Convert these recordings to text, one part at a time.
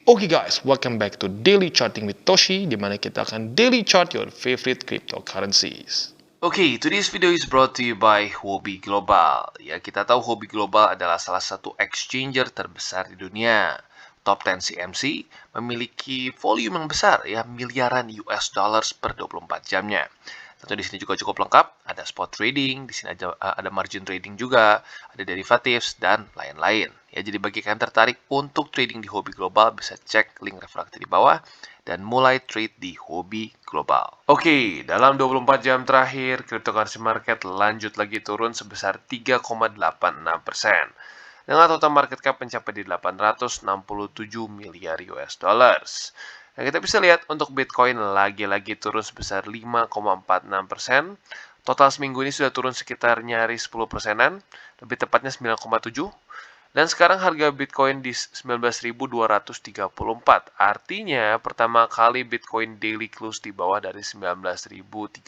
Oke guys, welcome back to Daily Charting with Toshi, di mana kita akan daily chart your favorite cryptocurrencies. Oke, today's video is brought to you by Huobi Global. Ya, kita tahu Huobi Global adalah salah satu exchanger terbesar di dunia. Top 10 CMC memiliki volume yang besar, ya, miliaran US dollars per 24 jamnya. Tentu di sini juga cukup lengkap, ada spot trading, di sini ada margin trading juga, ada derivatives dan lain-lain. Ya, jadi bagi kalian tertarik untuk trading di Huobi Global bisa cek link referensi di bawah dan mulai trade di Huobi Global. Oke, dalam 24 jam terakhir, cryptocurrency market lanjut lagi turun sebesar 3,86%. Dengan total market cap mencapai di 867 miliar US dollars. Nah, kita bisa lihat untuk Bitcoin lagi-lagi turun sebesar 5,46%. Total seminggu ini sudah turun sekitar nyaris 10%-an, lebih tepatnya 9,7%. Dan sekarang harga Bitcoin di 19.234. Artinya pertama kali Bitcoin daily close di bawah dari 19.300.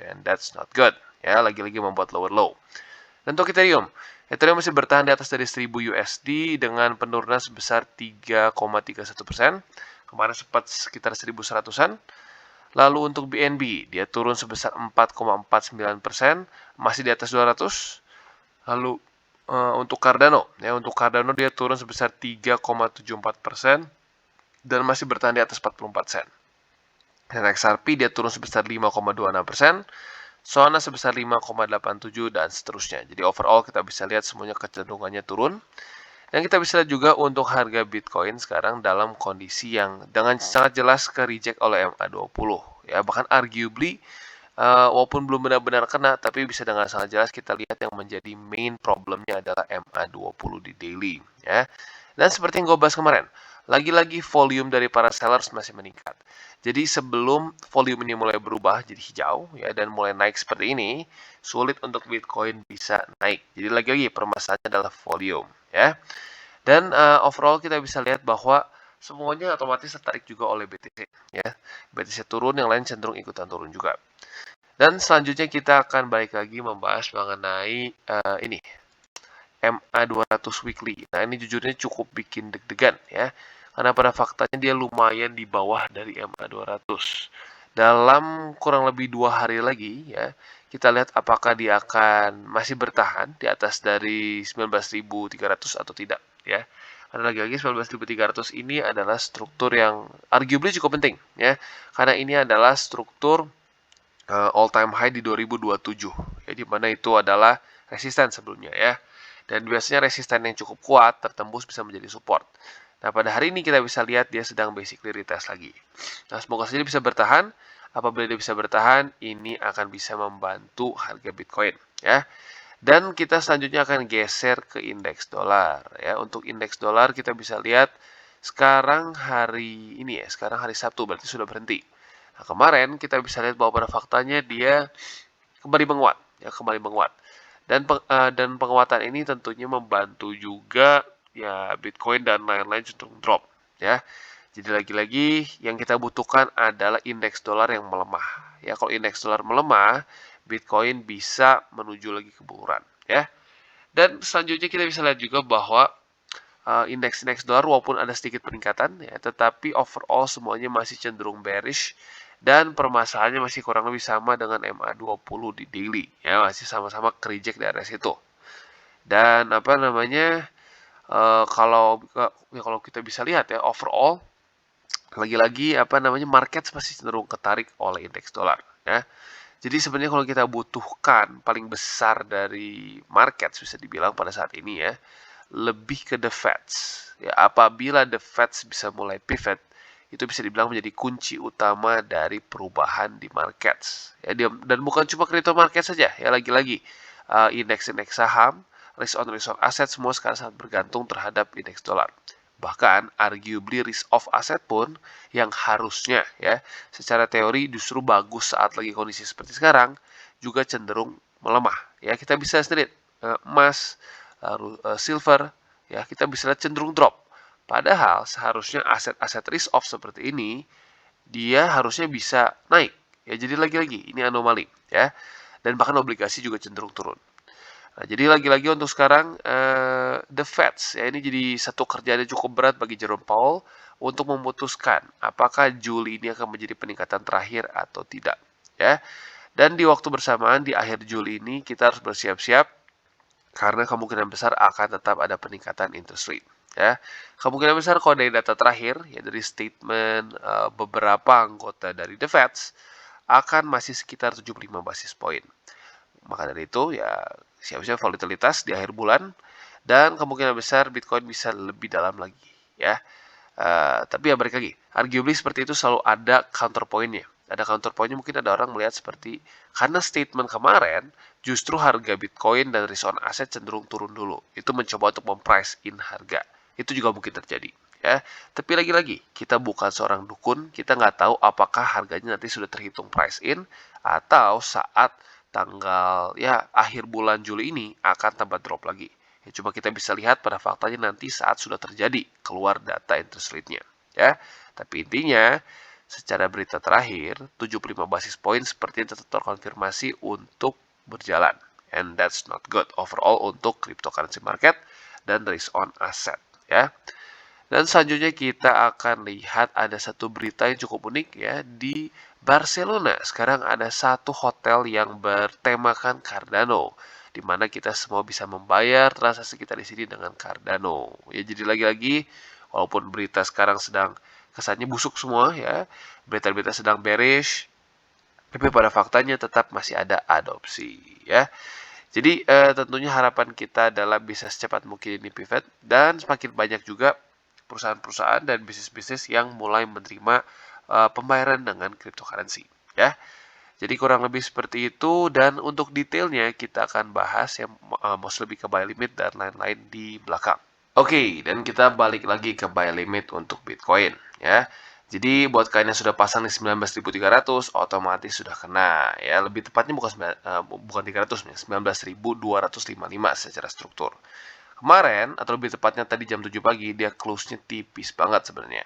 And that's not good. Ya, lagi-lagi membuat lower low. Dan untuk Ethereum masih bertahan di atas dari 1000 USD dengan penurunan sebesar 3,31%. Kemarin sempat sekitar 1100-an. Lalu untuk BNB, dia turun sebesar 4,49%, masih di atas 200. Lalu untuk Cardano, untuk Cardano dia turun sebesar 3,74% dan masih bertahan di atas 44 sen. Dan XRP dia turun sebesar 5,26%, Solana sebesar 5,87 dan seterusnya. Jadi overall kita bisa lihat semuanya kecenderungannya turun. Dan kita bisa lihat juga untuk harga Bitcoin sekarang dalam kondisi yang dengan sangat jelas ke reject oleh MA20. Ya, bahkan arguably walaupun belum benar-benar kena, tapi bisa dengan sangat jelas kita lihat yang menjadi main problemnya adalah MA20 di daily. Ya. Dan seperti yang gue bahas kemarin, lagi-lagi volume dari para sellers masih meningkat. Jadi sebelum volume ini mulai berubah jadi hijau ya dan mulai naik seperti ini, sulit untuk Bitcoin bisa naik. Jadi lagi-lagi permasalahannya adalah volume ya. Dan overall kita bisa lihat bahwa semuanya otomatis tertarik juga oleh BTC ya. BTC turun, yang lain cenderung ikutan turun juga. Dan selanjutnya kita akan balik lagi membahas mengenai ini MA200 weekly. Nah, ini jujurnya cukup bikin deg-degan ya. Karena pada faktanya dia lumayan di bawah dari MA200. Dalam kurang lebih 2 hari lagi ya, kita lihat apakah dia akan masih bertahan di atas dari 19.300 atau tidak ya. Karena lagi-lagi 19.300 ini adalah struktur yang arguably cukup penting ya. Karena ini adalah struktur all time high di 2027 ya, di mana itu adalah resisten sebelumnya ya. Dan biasanya resisten yang cukup kuat tertembus bisa menjadi support. Nah, pada hari ini kita bisa lihat dia sedang basically retest lagi. Nah, semoga saja bisa bertahan. Apabila dia bisa bertahan, ini akan bisa membantu harga Bitcoin ya. Dan kita selanjutnya akan geser ke indeks dolar ya. Untuk indeks dolar kita bisa lihat sekarang hari ini ya, sekarang hari Sabtu berarti sudah berhenti. Nah, kemarin kita bisa lihat bahwa pada faktanya dia kembali menguat ya, kembali menguat. Dan penguatan ini tentunya membantu juga ya Bitcoin dan lain-lain cenderung drop ya. Jadi lagi-lagi yang kita butuhkan adalah indeks dolar yang melemah. Ya, kalau indeks dolar melemah, Bitcoin bisa menuju lagi keburuan ya. Dan selanjutnya kita bisa lihat juga bahwa indeks-indeks dolar walaupun ada sedikit peningkatan ya, tetapi overall semuanya masih cenderung bearish dan permasalahannya masih kurang lebih sama dengan MA20 di daily ya, masih sama-sama reject di area situ. Dan apa namanya kalau kita bisa lihat ya overall lagi-lagi apa namanya market masih cenderung ketarik oleh indeks dolar ya. Jadi sebenarnya kalau kita butuhkan paling besar dari market bisa dibilang pada saat ini ya, lebih ke the Feds. Ya, apabila the Feds bisa mulai pivot, itu bisa dibilang menjadi kunci utama dari perubahan di markets. Ya, dan bukan cuma crypto market saja, ya lagi-lagi indeks-indeks saham, risk on asset semua sekarang sangat bergantung terhadap indeks dolar. Bahkan arguably risk off asset pun yang harusnya ya secara teori justru bagus saat lagi kondisi seperti sekarang juga cenderung melemah. Ya, kita bisa lihat emas, silver ya kita bisa lihat cenderung drop. Padahal seharusnya aset-aset risk off seperti ini dia harusnya bisa naik. Ya, jadi lagi-lagi ini anomali ya. Dan bahkan obligasi juga cenderung turun. Nah, jadi lagi-lagi untuk sekarang the Feds ya ini jadi satu kerjaan yang cukup berat bagi Jerome Powell untuk memutuskan apakah Juli ini akan menjadi peningkatan terakhir atau tidak ya. Dan di waktu bersamaan di akhir Juli ini kita harus bersiap-siap karena kemungkinan besar akan tetap ada peningkatan interest rate ya. Kemungkinan besar kalau dari data terakhir ya dari statement beberapa anggota dari the Feds akan masih sekitar 75 basis point. Maka dari itu ya siap-siap volatilitas di akhir bulan dan kemungkinan besar Bitcoin bisa lebih dalam lagi ya. Tapi ya balik lagi, arguably seperti itu selalu ada counterpointnya. Ada counterpointnya mungkin ada orang melihat seperti karena statement kemarin justru harga Bitcoin dan risk on aset cenderung turun dulu. Itu mencoba untuk memprice in harga. Itu juga mungkin terjadi ya. Tapi lagi-lagi kita bukan seorang dukun, kita nggak tahu apakah harganya nanti sudah terhitung price in atau saat tanggal ya akhir bulan Juli ini akan tambah drop lagi. Ya, coba kita bisa lihat pada faktanya nanti saat sudah terjadi keluar data interest rate-nya ya. Tapi intinya secara berita terakhir 75 basis point sepertinya tetap terkonfirmasi untuk berjalan. And that's not good overall untuk cryptocurrency market dan risk on asset ya. Dan selanjutnya kita akan lihat ada satu berita yang cukup unik ya di Barcelona. Sekarang ada satu hotel yang bertemakan Cardano, di mana kita semua bisa membayar transaksi kita di sini dengan Cardano. Ya jadi lagi-lagi walaupun berita sekarang sedang kesannya busuk semua ya, berita-berita sedang bearish, tapi pada faktanya tetap masih ada adopsi ya. Jadi tentunya harapan kita adalah bisa secepat mungkin ini pivot dan semakin banyak juga perusahaan-perusahaan dan bisnis-bisnis yang mulai menerima pembayaran dengan cryptocurrency ya. Jadi kurang lebih seperti itu dan untuk detailnya kita akan bahas yang most lebih ke buy limit dan lain-lain di belakang. Oke, dan kita balik lagi ke buy limit untuk Bitcoin ya. Jadi buat kalian yang sudah pasang di 19.300 otomatis sudah kena ya. Lebih tepatnya bukan 300 nih, 19.255 secara struktur. Kemarin atau lebih tepatnya tadi jam 7 pagi dia close-nya tipis banget sebenarnya.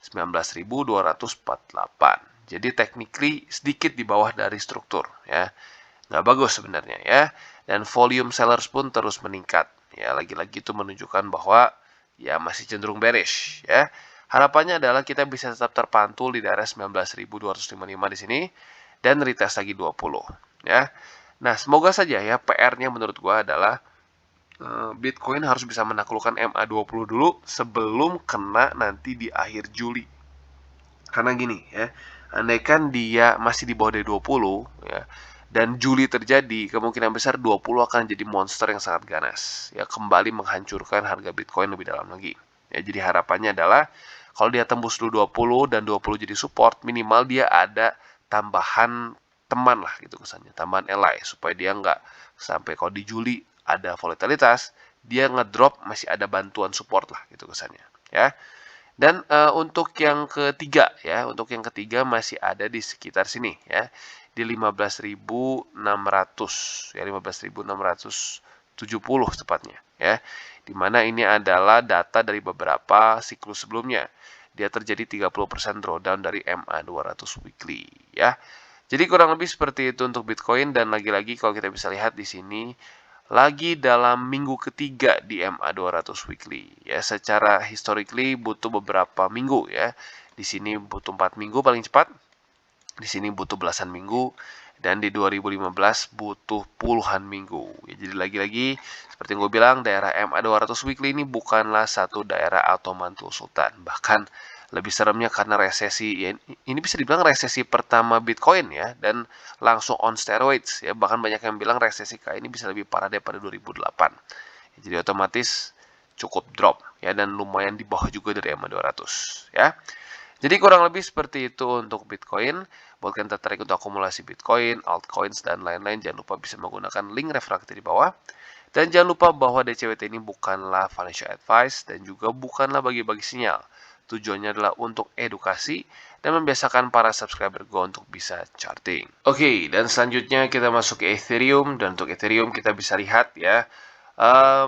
19.248. Jadi technically sedikit di bawah dari struktur ya. Nggak bagus sebenarnya ya. Dan volume sellers pun terus meningkat. Ya, lagi-lagi itu menunjukkan bahwa ya masih cenderung bearish ya. Harapannya adalah kita bisa tetap terpantul di daerah 19.255 di sini dan retest lagi 20 ya. Nah, semoga saja ya PR-nya menurut gua adalah Bitcoin harus bisa menaklukkan MA20 dulu sebelum kena nanti di akhir Juli. Karena gini ya, andaikan dia masih di bawah dari 20 ya, dan Juli terjadi, kemungkinan besar 20 akan jadi monster yang sangat ganas. Ya, kembali menghancurkan harga Bitcoin lebih dalam lagi. Ya, jadi harapannya adalah kalau dia tembus dulu 20 dan 20 jadi support, minimal dia ada tambahan teman lah gitu kesannya, tambahan ally supaya dia nggak sampai kalau di Juli ada volatilitas, dia ngedrop masih ada bantuan support lah gitu kesannya ya. Dan untuk yang ketiga ya, untuk yang ketiga masih ada di sekitar sini ya, di 15.600 ya, 15.670 tepatnya ya. Dimana ini adalah data dari beberapa siklus sebelumnya. Dia terjadi 30% drawdown dari MA200 weekly ya. Jadi kurang lebih seperti itu untuk Bitcoin dan lagi-lagi kalau kita bisa lihat di sini lagi dalam minggu ketiga di MA200 weekly ya, secara historically butuh beberapa minggu ya. Di sini butuh 4 minggu paling cepat. Di sini butuh belasan minggu dan di 2015 butuh puluhan minggu. Ya, jadi lagi-lagi seperti yang gue bilang daerah MA200 weekly ini bukanlah satu daerah atau mantul sultan. Bahkan lebih seremnya karena resesi ya, ini bisa dibilang resesi pertama Bitcoin ya dan langsung on steroids ya, bahkan banyak yang bilang resesi kayak ini bisa lebih parah daripada 2008 ya, jadi otomatis cukup drop ya dan lumayan di bawah juga dari MA200 ya. Jadi kurang lebih seperti itu untuk Bitcoin. Buat kalian tertarik untuk akumulasi Bitcoin, altcoins, dan lain-lain, jangan lupa bisa menggunakan link referensi di bawah. Dan jangan lupa bahwa DCWT ini bukanlah financial advice dan juga bukanlah bagi-bagi sinyal. Tujuannya adalah untuk edukasi dan membiasakan para subscriber gue untuk bisa charting. Oke, dan selanjutnya kita masuk ke Ethereum. Dan untuk Ethereum kita bisa lihat ya,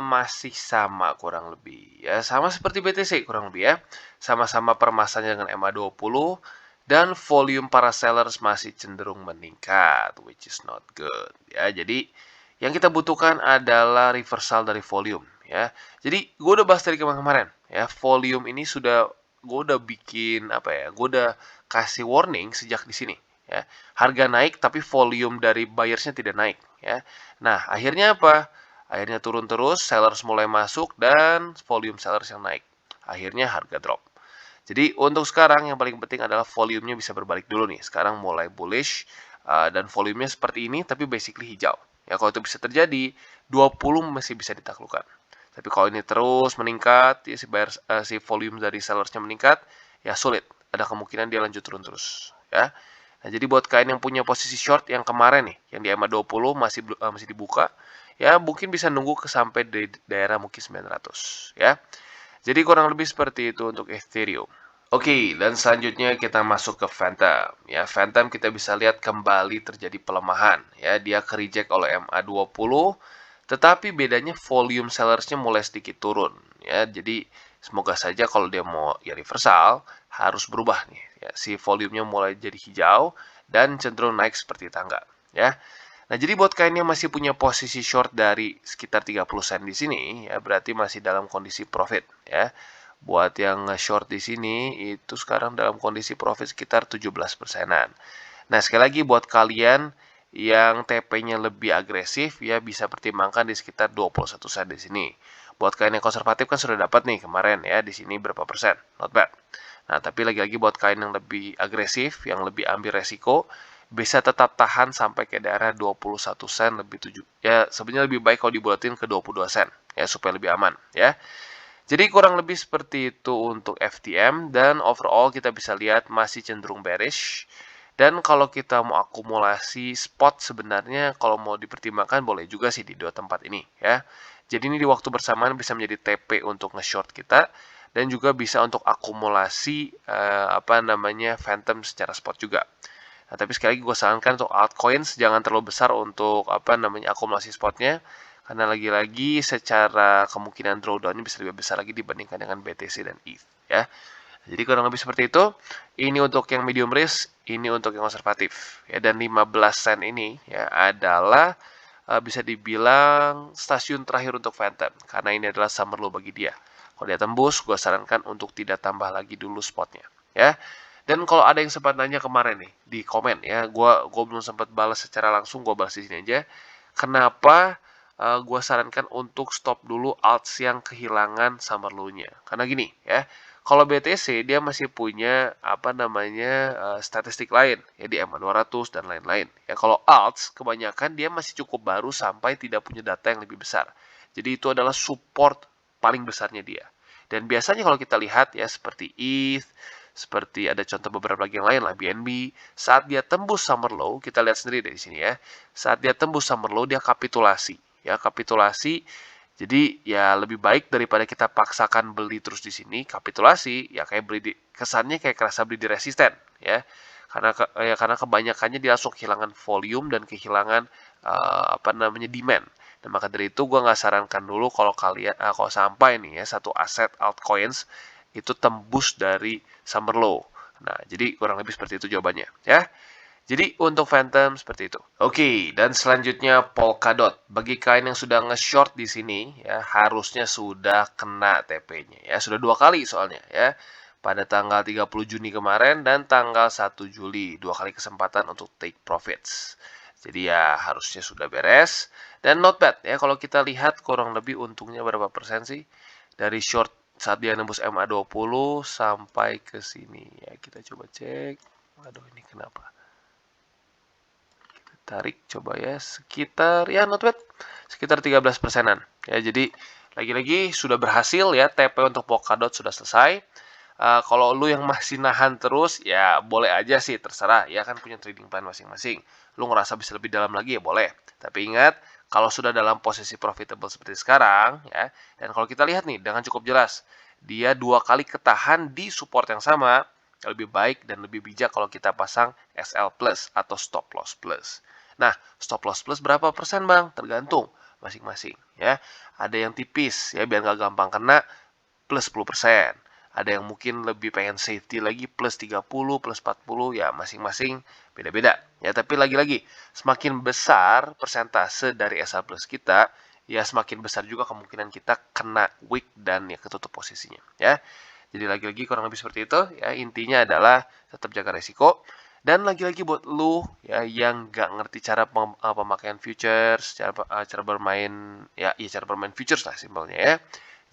masih sama kurang lebih. Ya, sama seperti BTC kurang lebih ya. Sama-sama permasalahannya dengan MA20 dan volume para sellers masih cenderung meningkat, which is not good. Ya, jadi Yang kita butuhkan adalah reversal dari volume ya. Jadi gue udah bahas dari kemarin ya, volume ini gue udah bikin apa ya? Gue udah kasih warning sejak di sini ya. Harga naik tapi volume dari buyersnya tidak naik ya. Nah, akhirnya apa? Akhirnya turun terus, sellers mulai masuk dan volume sellers yang naik. Akhirnya harga drop. Jadi untuk sekarang yang paling penting adalah volumenya bisa berbalik dulu nih. Sekarang mulai bullish dan volumenya seperti ini tapi basically hijau. Ya kalau itu bisa terjadi, 20 masih bisa ditaklukkan. Tapi kalau ini terus meningkat, ya si volume dari sellersnya meningkat, ya sulit. Ada kemungkinan dia lanjut turun terus, ya. Nah, jadi buat kalian yang punya posisi short yang kemarin nih, yang di EMA 20 masih dibuka, ya mungkin bisa nunggu ke sampai di daerah mungkin 900, ya. Jadi kurang lebih seperti itu untuk Ethereum. Oke, dan selanjutnya kita masuk ke Phantom. Ya, Phantom kita bisa lihat kembali terjadi pelemahan. Ya, dia ke-reject oleh MA20, tetapi bedanya volume sellersnya mulai sedikit turun. Ya, jadi semoga saja kalau dia mau ya reversal harus berubah nih. Ya, si volumenya mulai jadi hijau dan cenderung naik seperti tangga. Ya, nah, jadi buat kalian yang masih punya posisi short dari sekitar 30 sen di sini, ya berarti masih dalam kondisi profit, ya. Buat yang short di sini, itu sekarang dalam kondisi profit sekitar 17 persenan. Nah, sekali lagi buat kalian yang TP-nya lebih agresif, ya bisa pertimbangkan di sekitar 21 sen di sini. Buat kalian yang konservatif kan sudah dapat nih kemarin ya, di sini berapa persen, not bad. Nah, tapi lagi-lagi buat kalian yang lebih agresif, yang lebih ambil resiko, bisa tetap tahan sampai ke daerah 21 sen lebih 7. Ya, sebenarnya lebih baik kalau dibulatin ke 22 sen ya supaya lebih aman ya. Jadi kurang lebih seperti itu untuk FTM dan overall kita bisa lihat masih cenderung bearish. Dan kalau kita mau akumulasi spot sebenarnya kalau mau dipertimbangkan boleh juga sih di dua tempat ini ya. Jadi ini di waktu bersamaan bisa menjadi TP untuk nge-short kita dan juga bisa untuk akumulasi Phantom secara spot juga. Nah, tapi sekali lagi gue sarankan untuk altcoins jangan terlalu besar untuk akumulasi spotnya karena lagi-lagi secara kemungkinan drawdownnya bisa lebih besar lagi dibandingkan dengan BTC dan ETH ya. Jadi kurang lebih seperti itu. Ini untuk yang medium risk, ini untuk yang konservatif ya. Dan 15 sen ini ya adalah bisa dibilang stasiun terakhir untuk Phantom karena ini adalah summer low bagi dia. Kalau dia tembus, gue sarankan untuk tidak tambah lagi dulu spotnya ya. Dan kalau ada yang sempat nanya kemarin nih di komen ya, gue belum sempat balas secara langsung, gue balas di sini aja. Kenapa gue sarankan untuk stop dulu alts yang kehilangan summer low-nya? Karena gini ya, kalau BTC dia masih punya statistik lain ya di MA200 dan lain-lain. Ya kalau alts kebanyakan dia masih cukup baru sampai tidak punya data yang lebih besar. Jadi itu adalah support paling besarnya dia. Dan biasanya kalau kita lihat ya seperti ETH, seperti ada contoh beberapa lagi yang lain lah, BNB, saat dia tembus summer low, kita lihat sendiri dari sini ya, saat dia tembus summer low, dia kapitulasi. Ya, kapitulasi, jadi ya lebih baik daripada kita paksakan beli terus di sini, kapitulasi, ya kayak kesannya kayak kerasa beli di resisten, ya. Karena kebanyakannya dia langsung kehilangan volume dan kehilangan demand. Dan maka dari itu gue nggak sarankan dulu kalau kalau sampai nih ya satu aset altcoins itu tembus dari summer low. Nah, jadi kurang lebih seperti itu jawabannya ya. Jadi untuk Phantom seperti itu. Oke, dan selanjutnya Polkadot. Bagi kalian yang sudah nge-short di sini ya harusnya sudah kena TP-nya ya. Sudah 2 kali soalnya ya. Pada tanggal 30 Juni kemarin dan tanggal 1 Juli. 2 kali kesempatan untuk take profits. Jadi ya harusnya sudah beres. Dan not bad ya kalau kita lihat kurang lebih untungnya berapa persen sih dari short saat dia nembus MA20 sampai ke sini ya. Kita coba cek. Waduh, ini kenapa? Kita tarik coba ya sekitar ya not bad. Sekitar 13 persenan. Ya, jadi lagi-lagi sudah berhasil ya TP untuk Polkadot sudah selesai. Kalau lu yang masih nahan terus ya boleh aja sih terserah ya kan punya trading plan masing-masing. Lu ngerasa bisa lebih dalam lagi ya boleh. Tapi ingat kalau sudah dalam posisi profitable seperti sekarang ya dan kalau kita lihat nih dengan cukup jelas dia 2 kali ketahan di support yang sama lebih baik dan lebih bijak kalau kita pasang SL plus atau stop loss plus. Nah, stop loss plus berapa persen bang? Tergantung masing-masing ya. Ada yang tipis ya biar nggak gampang kena plus 10%. Ada yang mungkin lebih pengen safety lagi plus 30, plus 40, ya masing-masing beda-beda. Ya, tapi lagi-lagi semakin besar persentase dari SL plus kita, ya semakin besar juga kemungkinan kita kena wick dan ya ketutup posisinya, ya. Jadi lagi-lagi kurang lebih seperti itu, ya. Intinya adalah tetap jaga resiko. Dan lagi-lagi buat lu ya yang nggak ngerti cara pemakaian futures, cara bermain cara bermain futures lah simpelnya ya.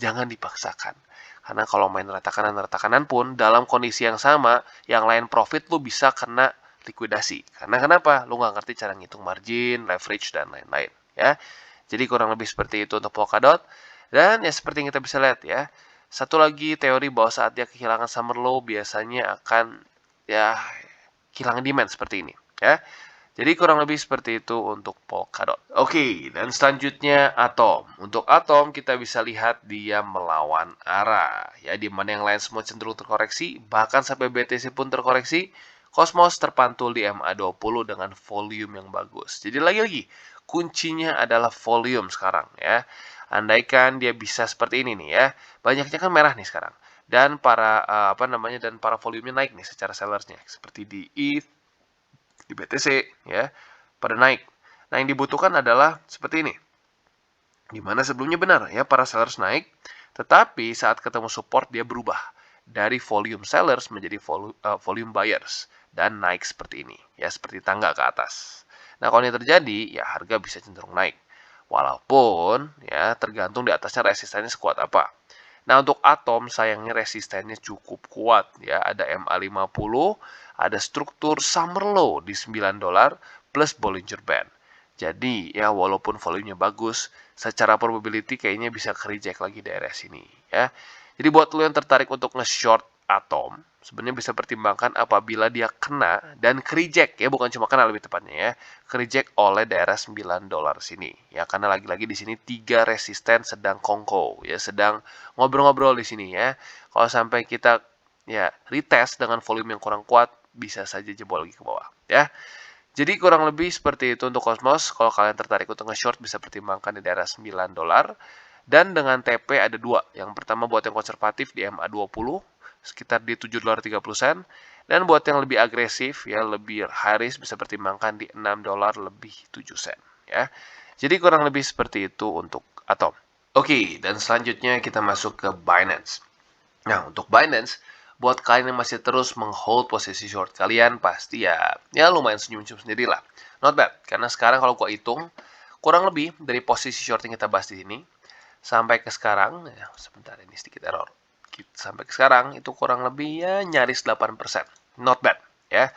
Jangan dipaksakan. Karena kalau main rata-kanan pun dalam kondisi yang sama, yang lain profit lu bisa kena likuidasi. Karena kenapa? Lu nggak ngerti cara ngitung margin, leverage dan lain-lain ya. Jadi kurang lebih seperti itu untuk Polkadot. Dan ya seperti yang kita bisa lihat ya. Satu lagi teori bahwa saat dia kehilangan summer low biasanya akan ya kehilangan demand seperti ini ya. Jadi kurang lebih seperti itu untuk Polkadot. Oke, dan selanjutnya Atom. Untuk Atom kita bisa lihat dia melawan arah ya, di mana yang lain semua cenderung terkoreksi, bahkan sampai BTC pun terkoreksi. Cosmos terpantul di MA20 dengan volume yang bagus. Jadi lagi-lagi kuncinya adalah volume sekarang ya. Andaikan dia bisa seperti ini nih ya. Banyaknya kan merah nih sekarang. Dan para dan para volumenya naik nih secara sellersnya seperti di ETH, di BTC ya, pada naik. Nah, yang dibutuhkan adalah seperti ini. Dimana sebelumnya benar ya para sellers naik, tetapi saat ketemu support dia berubah dari volume sellers menjadi volume buyers dan naik seperti ini ya, seperti tangga ke atas. Nah, kalau ini terjadi ya harga bisa cenderung naik. Walaupun ya tergantung di atasnya resistannya sekuat apa. Nah, untuk Atom sayangnya resistennya cukup kuat ya. Ada MA50, ada struktur summer low di $9 plus Bollinger Band. Jadi, ya walaupun volumenya bagus, secara probability kayaknya bisa ke-reject lagi di area sini ya. Jadi buat lo yang tertarik untuk nge-short Atom, sebenarnya bisa pertimbangkan apabila dia kena dan ke-reject ya, bukan cuma kena lebih tepatnya ya, ke-reject oleh daerah $9 sini ya, karena lagi-lagi di sini 3 resisten sedang kongko ya, sedang ngobrol-ngobrol di sini ya. Kalau sampai kita ya retest dengan volume yang kurang kuat, bisa saja jebol lagi ke bawah ya. Jadi kurang lebih seperti itu untuk Cosmos. Kalau kalian tertarik untuk nge-short bisa pertimbangkan di daerah $9. Dan dengan TP ada dua. Yang pertama buat yang konservatif di MA20 sekitar di $7.30. Dan buat yang lebih agresif ya lebih high risk bisa pertimbangkan di $6 lebih 7 sen ya. Jadi kurang lebih seperti itu untuk Atom. Oke, dan selanjutnya kita masuk ke Binance. Nah, untuk Binance, buat kalian yang masih terus menghold posisi short kalian, pasti ya lumayan senyum-senyum sendiri lah. Not bad, karena sekarang kalau gua hitung, kurang lebih dari posisi short yang kita bahas di sini, sampai ke sekarang, ya sebentar ini sedikit error. Sampai ke sekarang, itu kurang lebih ya nyaris 8%. Not bad, ya.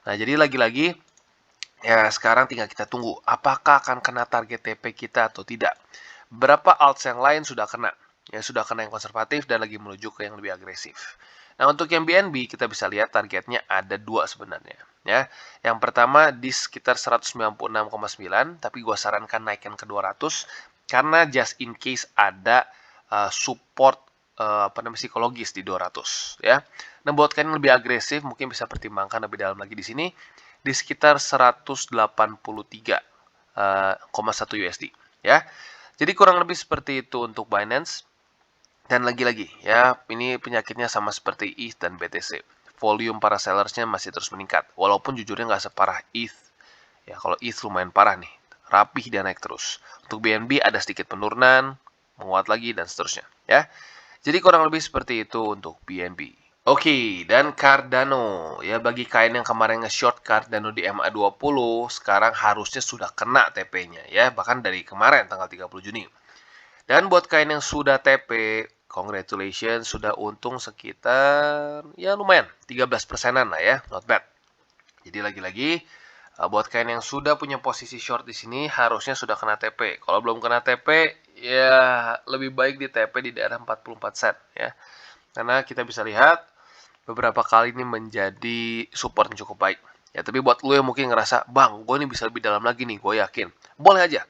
Nah, jadi lagi-lagi, ya sekarang tinggal kita tunggu, apakah akan kena target TP kita atau tidak. Beberapa alts yang lain sudah kena. Ya, sudah kena yang konservatif dan lagi menuju ke yang lebih agresif. Nah, untuk yang BNB kita bisa lihat targetnya ada dua sebenarnya. Ya, yang pertama di sekitar 196,9, tapi gua sarankan naikkan ke 200 karena just in case ada support psikologis di 200 ya. Nah, buat kalian yang lebih agresif mungkin bisa pertimbangkan lebih dalam lagi di sini di sekitar 183,1 USD ya. Jadi kurang lebih seperti itu untuk Binance. Dan lagi-lagi ya, ini penyakitnya sama seperti ETH dan BTC. Volume para sellersnya masih terus meningkat. Walaupun jujurnya nggak separah ETH. Ya, kalau ETH lumayan parah nih. Rapih dan naik terus. Untuk BNB ada sedikit penurunan, menguat lagi, dan seterusnya. Ya, jadi kurang lebih seperti itu untuk BNB. Oke, dan Cardano. Ya, bagi kalian yang kemarin nge-short Cardano di MA20, sekarang harusnya sudah kena TP-nya. Ya, bahkan dari kemarin tanggal 30 Juni. Dan buat kalian yang sudah TP, congratulations, sudah untung sekitar, ya lumayan, 13%-an lah ya, not bad. Jadi lagi-lagi, buat kalian yang sudah punya posisi short di sini, harusnya sudah kena TP. Kalau belum kena TP, ya lebih baik di TP di daerah 44 sen ya. Karena kita bisa lihat, beberapa kali ini menjadi support yang cukup baik. Ya, tapi buat lu yang mungkin ngerasa, bang, gue ini bisa lebih dalam lagi nih, gue yakin. Boleh aja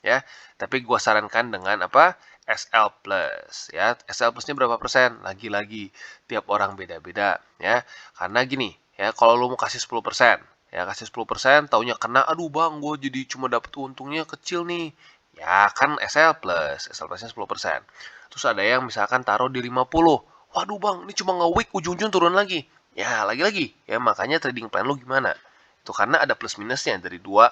ya. Tapi gue sarankan dengan apa? SL Plus ya. SL Plusnya berapa persen? Lagi-lagi tiap orang beda-beda ya. Karena gini ya, kalau lu mau kasih 10%, ya kasih 10%, taunya kena, aduh bang, gue jadi cuma dapet untungnya kecil nih. Ya kan SL Plusnya 10%. Terus ada yang misalkan taruh di 50. waduh bang, ini cuma nge-week ujung-ujung turun lagi. Ya, lagi-lagi. Ya, makanya trading plan lu gimana? Itu karena ada plus minusnya dari dua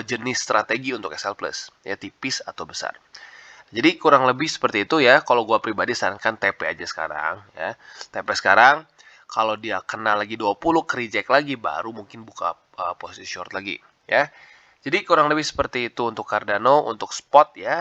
jenis strategi untuk SL Plus. Ya, tipis atau besar. Jadi kurang lebih seperti itu ya. Kalau gua pribadi sarankan TP aja sekarang. Ya, TP sekarang. Kalau dia kena lagi 20, ke-reject lagi, baru mungkin buka posisi short lagi. Ya, jadi kurang lebih seperti itu untuk Cardano. Untuk spot ya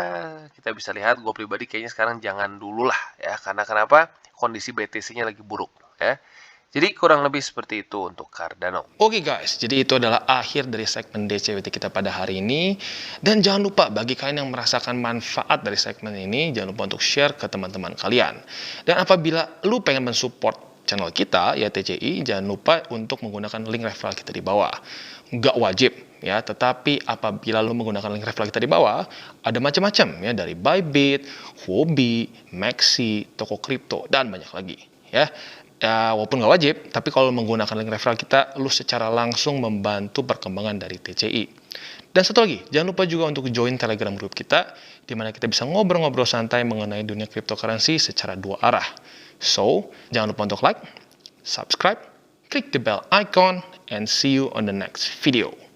kita bisa lihat, gue pribadi kayaknya sekarang jangan dulu lah ya. Karena kenapa? Kondisi BTC-nya lagi buruk ya. Jadi kurang lebih seperti itu untuk Cardano. Oke guys, jadi itu adalah akhir dari segmen DCWT kita pada hari ini. Dan jangan lupa bagi kalian yang merasakan manfaat dari segmen ini, jangan lupa untuk share ke teman-teman kalian. Dan apabila lu pengen mensupport channel kita, ya TCI, jangan lupa untuk menggunakan link referral kita di bawah. Nggak wajib ya, tetapi apabila lu menggunakan link referral kita di bawah, ada macam-macam ya, dari Bybit, Huobi, Maxi, toko kripto, dan banyak lagi ya. Ya, walaupun nggak wajib, tapi kalau menggunakan link referral kita, lu secara langsung membantu perkembangan dari TCI. Dan satu lagi, jangan lupa juga untuk join Telegram group kita, di mana kita bisa ngobrol-ngobrol santai mengenai dunia cryptocurrency secara dua arah. So, jangan lupa untuk like, subscribe, klik the bell icon, and see you on the next video.